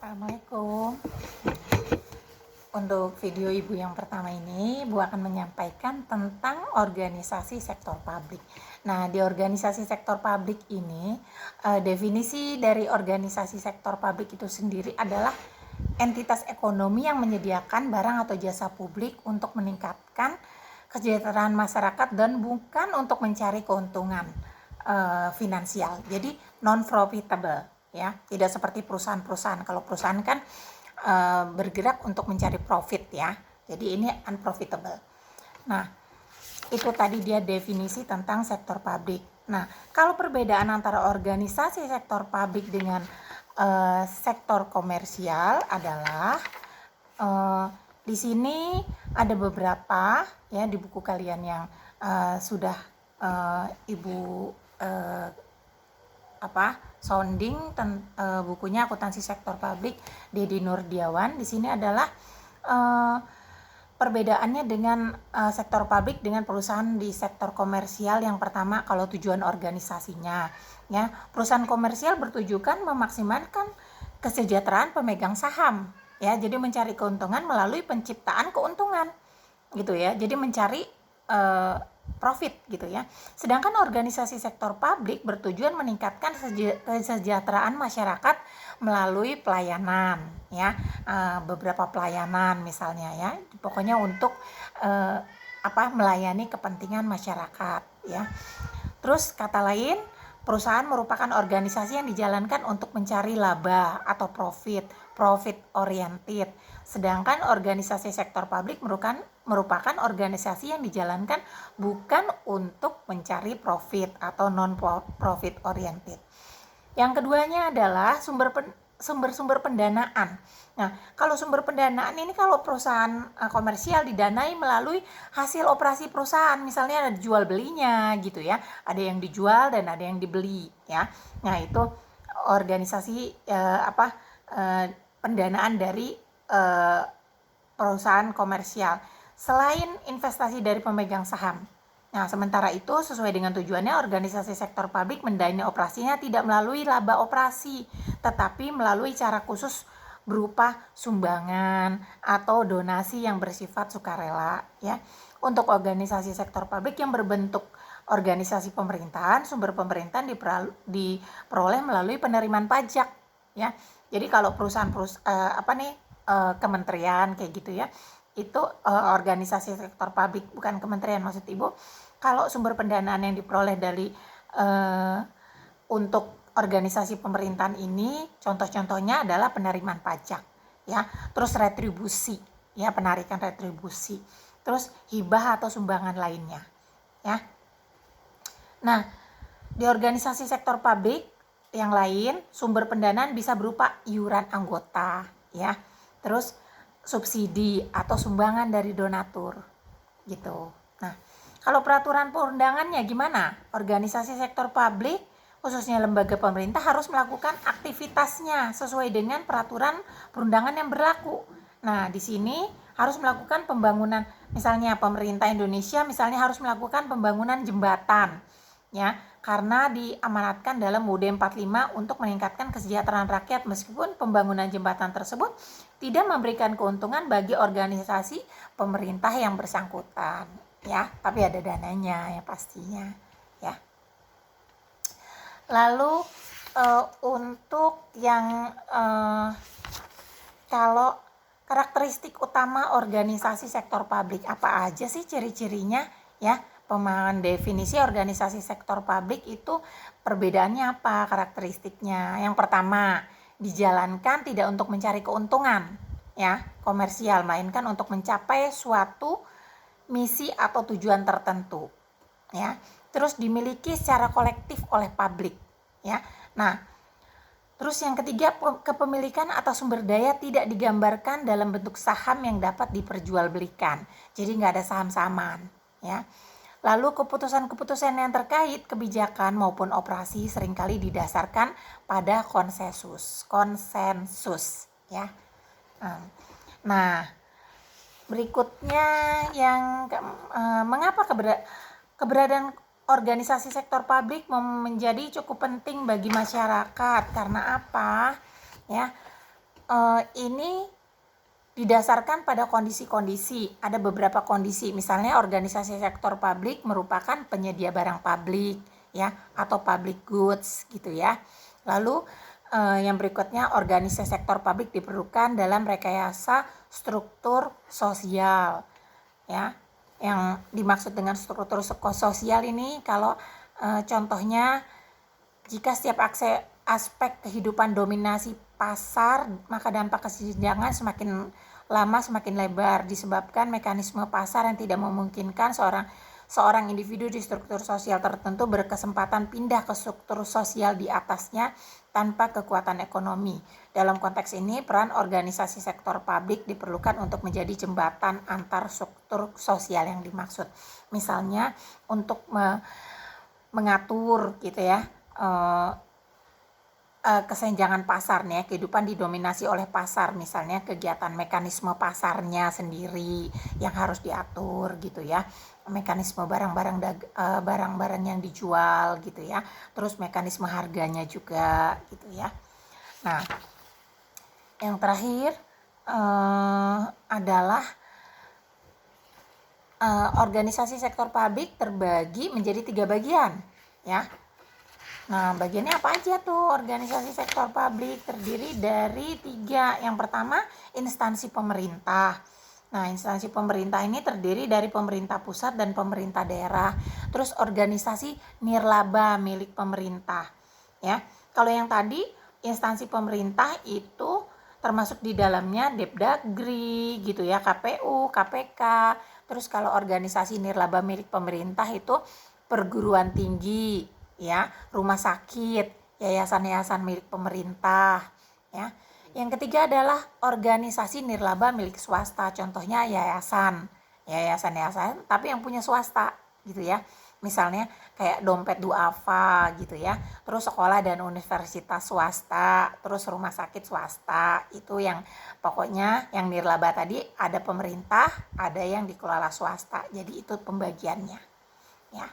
Assalamualaikum. Untuk video Ibu yang pertama ini, Ibu akan menyampaikan tentang organisasi sektor publik. Nah, di organisasi sektor publik ini, definisi dari organisasi sektor publik itu sendiri adalah entitas ekonomi yang menyediakan barang atau jasa publik untuk meningkatkan kesejahteraan masyarakat dan bukan untuk mencari keuntungan finansial. Jadi non profitable, ya, tidak seperti perusahaan-perusahaan. Kalau perusahaan kan bergerak untuk mencari profit, ya, jadi ini unprofitable. Nah, itu tadi dia definisi tentang sektor publik. Nah, kalau perbedaan antara organisasi sektor publik dengan sektor komersial adalah di sini ada beberapa, ya, di buku kalian yang sudah Ibu sounding bukunya akuntansi sektor publik Dedi Nurdiawan. Di sini adalah perbedaannya dengan sektor publik dengan perusahaan di sektor komersial. Yang pertama, kalau tujuan organisasinya, ya, perusahaan komersial bertujuan memaksimalkan kesejahteraan pemegang saham, ya, jadi mencari keuntungan melalui penciptaan keuntungan, gitu ya, jadi mencari profit, gitu ya. Sedangkan organisasi sektor publik bertujuan meningkatkan kesejahteraan masyarakat melalui pelayanan, ya, beberapa pelayanan misalnya, ya, pokoknya untuk melayani kepentingan masyarakat, ya. Terus kata lain, perusahaan merupakan organisasi yang dijalankan untuk mencari laba atau profit oriented. Sedangkan organisasi sektor publik merupakan organisasi yang dijalankan bukan untuk mencari profit atau non profit oriented. Yang keduanya adalah sumber-sumber pendanaan. Nah, kalau sumber pendanaan ini, kalau perusahaan komersial didanai melalui hasil operasi perusahaan, misalnya ada jual belinya, gitu ya, ada yang dijual dan ada yang dibeli, ya. Nah, itu organisasi pendanaan dari perusahaan komersial selain investasi dari pemegang saham. Nah, sementara itu sesuai dengan tujuannya, organisasi sektor publik mendanai operasinya tidak melalui laba operasi, tetapi melalui cara khusus berupa sumbangan atau donasi yang bersifat sukarela, ya. Untuk organisasi sektor publik yang berbentuk organisasi pemerintahan, sumber pemerintahan diperoleh melalui penerimaan pajak, ya. Jadi kalau kementerian kayak gitu, ya, itu organisasi sektor publik, bukan kementerian maksud Ibu. Kalau sumber pendanaan yang diperoleh dari untuk organisasi pemerintahan ini, contoh-contohnya adalah penerimaan pajak, ya, terus retribusi, ya, penarikan retribusi, terus hibah atau sumbangan lainnya, ya. Nah, di organisasi sektor publik yang lain, sumber pendanaan bisa berupa iuran anggota, ya, terus subsidi atau sumbangan dari donatur, gitu. Nah, kalau peraturan perundangannya gimana? Organisasi sektor publik, khususnya lembaga pemerintah, harus melakukan aktivitasnya sesuai dengan peraturan perundangan yang berlaku. Nah, di sini harus melakukan pembangunan, misalnya pemerintah Indonesia misalnya harus melakukan pembangunan jembatan, ya, karena diamanatkan dalam UUD 45 untuk meningkatkan kesejahteraan rakyat, meskipun pembangunan jembatan tersebut tidak memberikan keuntungan bagi organisasi pemerintah yang bersangkutan, ya, tapi ada dananya ya pastinya, ya. Lalu untuk yang kalau karakteristik utama organisasi sektor publik, apa aja sih ciri-cirinya, ya? Pemahaman definisi organisasi sektor publik itu perbedaannya apa, karakteristiknya. Yang pertama, dijalankan tidak untuk mencari keuntungan, ya, komersial, melainkan untuk mencapai suatu misi atau tujuan tertentu, ya. Terus dimiliki secara kolektif oleh publik, ya. Nah, terus yang ketiga, kepemilikan atau sumber daya tidak digambarkan dalam bentuk saham yang dapat diperjualbelikan. Jadi nggak ada saham-sahaman, ya. Lalu keputusan-keputusan yang terkait kebijakan maupun operasi seringkali didasarkan pada konsensus, ya. Nah, berikutnya yang mengapa keberadaan organisasi sektor publik menjadi cukup penting bagi masyarakat? Karena apa? Ya, ini didasarkan pada kondisi-kondisi. Ada beberapa kondisi, misalnya organisasi sektor publik merupakan penyedia barang publik, ya, atau public goods gitu ya. Lalu yang berikutnya, organisasi sektor publik diperlukan dalam rekayasa struktur sosial, ya. Yang dimaksud dengan struktur sosial ini kalau contohnya, jika setiap aspek kehidupan dominasi pasar, maka dampak kesenjangan semakin lama semakin lebar disebabkan mekanisme pasar yang tidak memungkinkan seorang individu di struktur sosial tertentu berkesempatan pindah ke struktur sosial di atasnya tanpa kekuatan ekonomi. Dalam konteks ini, peran organisasi sektor publik diperlukan untuk menjadi jembatan antar struktur sosial yang dimaksud. Misalnya untuk mengatur gitu ya, kesenjangan pasar nih, kehidupan didominasi oleh pasar, misalnya kegiatan mekanisme pasarnya sendiri yang harus diatur gitu ya, mekanisme barang-barang yang dijual gitu ya, terus mekanisme harganya juga gitu ya. Nah, yang terakhir adalah organisasi sektor publik terbagi menjadi 3 bagian ya. Nah, bagiannya apa aja tuh? Organisasi sektor publik terdiri dari 3. Yang pertama, instansi pemerintah. Nah, instansi pemerintah ini terdiri dari pemerintah pusat dan pemerintah daerah. Terus organisasi nirlaba milik pemerintah. Ya, kalau yang tadi instansi pemerintah itu termasuk di dalamnya Depdagri gitu ya, KPU, KPK. Terus kalau organisasi nirlaba milik pemerintah itu perguruan tinggi, ya, rumah sakit, yayasan-yayasan milik pemerintah, ya. Yang ketiga adalah organisasi nirlaba milik swasta, contohnya yayasan tapi yang punya swasta gitu ya. Misalnya kayak Dompet Duafa gitu ya. Terus sekolah dan universitas swasta, terus rumah sakit swasta. Itu yang pokoknya yang nirlaba tadi ada pemerintah, ada yang dikelola swasta. Jadi itu pembagiannya, ya.